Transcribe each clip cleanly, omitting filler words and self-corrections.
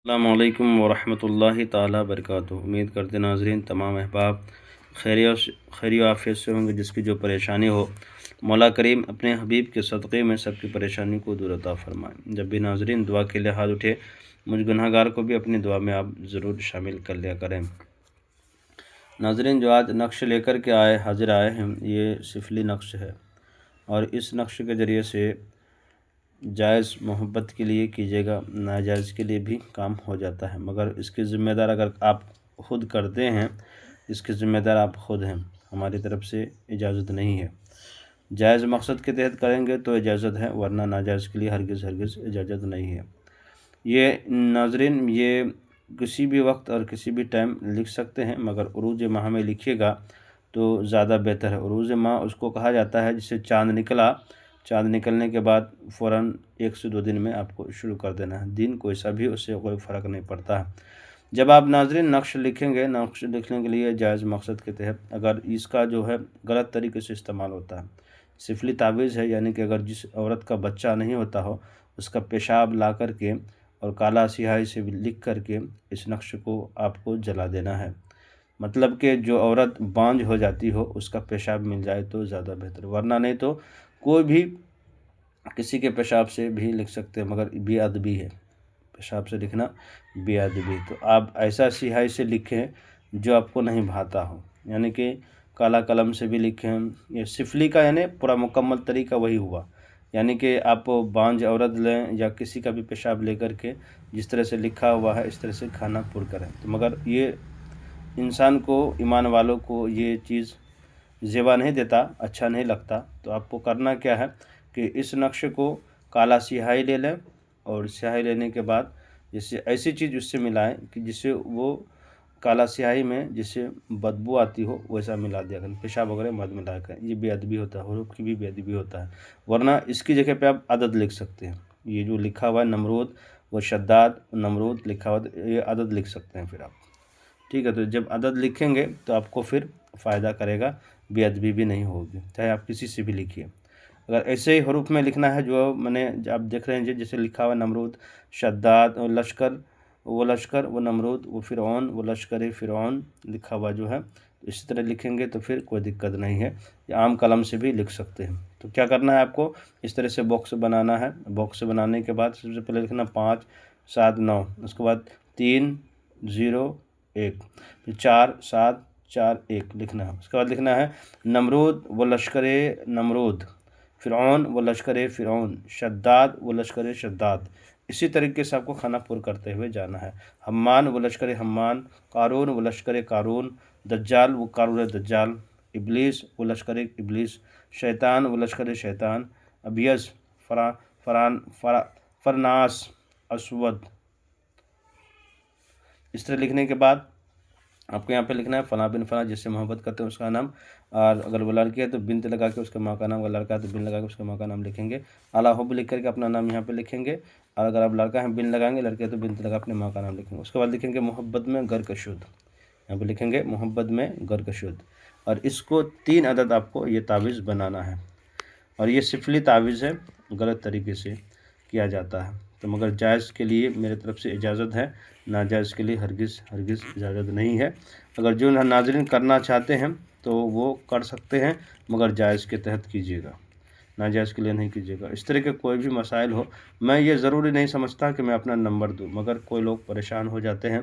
السلام علیکم ورحمۃ تعالی وبرکاتہ۔ امید کرتے ناظرین تمام احباب خیری و عافیت سے ہوں گے۔ جس کی جو پریشانی ہو مولا کریم اپنے حبیب کے صدقے میں سب کی پریشانی کو دور عطا فرمائیں۔ جب بھی ناظرین دعا کے لیے ہاتھ اٹھے مجھ گناہ گار کو بھی اپنی دعا میں آپ ضرور شامل کر لیا کریں۔ ناظرین جو آج نقش لے کر کے حاضر آئے ہیں یہ سفلی نقش ہے، اور اس نقش کے ذریعے سے جائز محبت کے لیے کیجیے گا، ناجائز کے لیے بھی کام ہو جاتا ہے، مگر اس کی ذمہ دار اگر آپ خود کرتے ہیں، اس کے ذمہ دار آپ خود ہیں، ہماری طرف سے اجازت نہیں ہے۔ جائز مقصد کے تحت کریں گے تو اجازت ہے، ورنہ ناجائز کے لیے ہرگز اجازت نہیں ہے۔ یہ ناظرین یہ کسی بھی وقت اور کسی بھی ٹائم لکھ سکتے ہیں، مگر عروج ماہ میں لکھیے گا تو زیادہ بہتر ہے۔ عروج ماہ اس کو کہا جاتا ہے جسے چاند نکلا، چاند نکلنے کے بعد فوراً 1 سے 2 دن میں آپ کو شروع کر دینا ہے، دن کوئی سا بھی اس سے کوئی فرق نہیں پڑتا ہے۔ جب آپ ناظرین نقش لکھیں گے، نقش لکھنے کے لیے جائز مقصد کے تحت اگر اس کا جو ہے غلط طریقے سے استعمال ہوتا ہے، سفلی تعویذ ہے، یعنی کہ اگر جس عورت کا بچہ نہیں ہوتا ہو اس کا پیشاب لا کر کے اور کالا سیاہی سے لکھ کر کے اس نقش کو آپ کو جلا دینا ہے۔ مطلب کہ جو عورت بانجھ ہو جاتی ہو اس کا پیشاب مل جائے تو زیادہ بہتر، ورنہ نہیں تو کوئی بھی کسی کے پیشاب سے بھی لکھ سکتے ہیں، مگر بے ادبی ہے، پیشاب سے لکھنا بے ادبی۔ تو آپ ایسا سیاہی سے لکھیں جو آپ کو نہیں بھاتا ہو، یعنی کہ کالا قلم سے بھی لکھیں۔ یہ سفلی کا یعنی پورا مکمل طریقہ وہی ہوا، یعنی کہ آپ بانجھ عورت لیں یا کسی کا بھی پیشاب لے کر کے جس طرح سے لکھا ہوا ہے اس طرح سے کھانا پر کریں۔ تو مگر یہ انسان کو، ایمان والوں کو یہ چیز زیبا نہیں دیتا، اچھا نہیں لگتا۔ تو آپ کو کرنا کیا ہے کہ اس نقش کو کالا سیاہی لے لیں، اور سیاہی لینے کے بعد جسے ایسی چیز اس سے ملائیں کہ جس سے وہ کالا سیاہی میں جس سے بدبو آتی ہو ویسا ملا دیا کریں، پیشاب وغیرہ مت ملا کر۔ یہ بے ادبی ہوتا ہے، حروف کی بھی بے ادبی ہوتا ہے، ورنہ اس کی جگہ پہ آپ عدد لکھ سکتے ہیں۔ یہ جو لکھا ہوا ہے نمرود و شداد، نمرود لکھا ہوا ہے، یہ عدد لکھ سکتے ہیں پھر آپ، ٹھیک ہے۔ تو جب عدد لکھیں گے تو آپ کو پھر فائدہ کرے گا، بے ادبی بھی نہیں ہوگی، چاہے آپ کسی سے بھی لکھیے۔ اگر ایسے ہی حروف میں لکھنا ہے جو آپ دیکھ رہے ہیں جیسے لکھا ہوا نمرود شداد و لشکر و نمرود و فرعون و لشکر فرعون لکھا ہوا جو ہے، اسی طرح لکھیں گے تو پھر کوئی دقت نہیں ہے، یا عام قلم سے بھی لکھ سکتے ہیں۔ تو کیا کرنا ہے آپ کو، اس طرح سے باکس بنانا ہے۔ باکس بنانے کے بعد سب سے پہلے لکھنا 5 7 9، اس کے بعد 3 0 1، پھر 4 7 4 1 لکھنا ہے۔ اس کے بعد لکھنا ہے نمرود و لشکر نمرود، فرعون و لشکر فرعون، شداد و لشکر شداد۔ اسی طریقے سے آپ کو کھانا پر کرتے ہوئے جانا ہے۔ حمان و لشکر حمان، قارون و لشکر قارون، دجال و قارون دجال، ابلیس و لشکر ابلیس، شیطان و لشکر شیطان، ابیض فرناس اسود۔ اس طرح لکھنے کے بعد آپ کو یہاں پہ لکھنا ہے فلاں بن فلاں، جس سے محبت کرتے ہیں اس کا نام، اور اگر وہ لڑکی ہے تو بنت لگا کے اس کے ماں کا نام، اگر لڑکا ہے تو بن لگا کے اس کے ماں کا نام لکھیں گے۔ اعلیٰ حب لکھ کر کے اپنا نام یہاں پہ لکھیں گے، اور اگر آپ لڑکا ہیں بن لگائیں گے، لڑکے ہے تو بنت لگا اپنے ماں کا نام لکھیں گے۔ اس کے بعد لکھیں گے محبت میں گر کشود، یہاں پہ لکھیں گے محبت میں گر کشود، اور اس کو 3 عدد آپ کو یہ تعویذ بنانا ہے۔ اور یہ سفلی تعویذ ہے، غلط طریقے سے کیا جاتا ہے، تو مگر جائز کے لیے میرے طرف سے اجازت ہے، ناجائز کے لیے ہرگز اجازت نہیں ہے۔ اگر جو ناظرین کرنا چاہتے ہیں تو وہ کر سکتے ہیں، مگر جائز کے تحت کیجیے گا، ناجائز کے لیے نہیں کیجیے گا۔ اس طرح کے کوئی بھی مسائل ہو، میں یہ ضروری نہیں سمجھتا کہ میں اپنا نمبر دوں، مگر کوئی لوگ پریشان ہو جاتے ہیں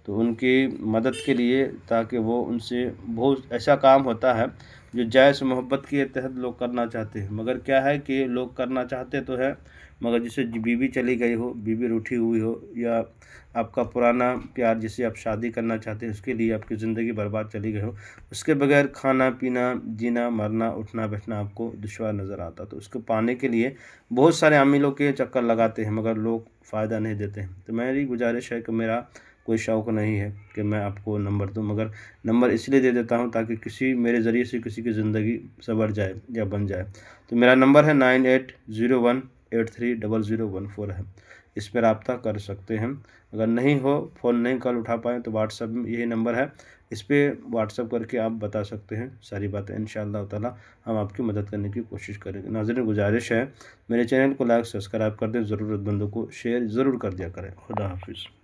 تو ان کی مدد کے لیے، تاکہ وہ ان سے بہت ایسا کام ہوتا ہے جو جائز محبت کے تحت لوگ کرنا چاہتے ہیں، مگر کیا ہے کہ لوگ کرنا چاہتے تو ہے، مگر جسے بیوی چلی گئی ہو، بیوی روٹھی ہوئی ہو، یا آپ کا پرانا پیار جسے آپ شادی کرنا چاہتے ہیں اس کے لیے آپ کی زندگی برباد چلی گئی ہو، اس کے بغیر کھانا پینا، جینا مرنا، اٹھنا بیٹھنا آپ کو دشوار نظر آتا، تو اس کو پانے کے لیے بہت سارے عاملوں کے چکر لگاتے ہیں، مگر لوگ فائدہ نہیں دیتے ہیں۔ تو میری گزارش ہے کہ میرا کوئی شوق نہیں ہے کہ میں آپ کو نمبر دوں، مگر نمبر اس لیے دے دیتا ہوں تاکہ میرے ذریعے سے کسی کی زندگی سنور جائے یا بن جائے۔ تو میرا نمبر ہے 9801830014 ہے، اس پہ رابطہ کر سکتے ہیں۔ اگر نہیں ہو، فون نہیں کال اٹھا پائیں تو واٹس ایپ میں یہی نمبر ہے، اس پہ واٹس ایپ کر کے آپ بتا سکتے ہیں ساری باتیں، انشاءاللہ تعالی ہم آپ کی مدد کرنے کی کوشش کریں گے۔ ناظرین گزارش ہے میرے چینل کو لائک سبسکرائب کر دیں، ضرورت مندوں کو شیئر ضرور کر دیا کریں۔ خدا حافظ۔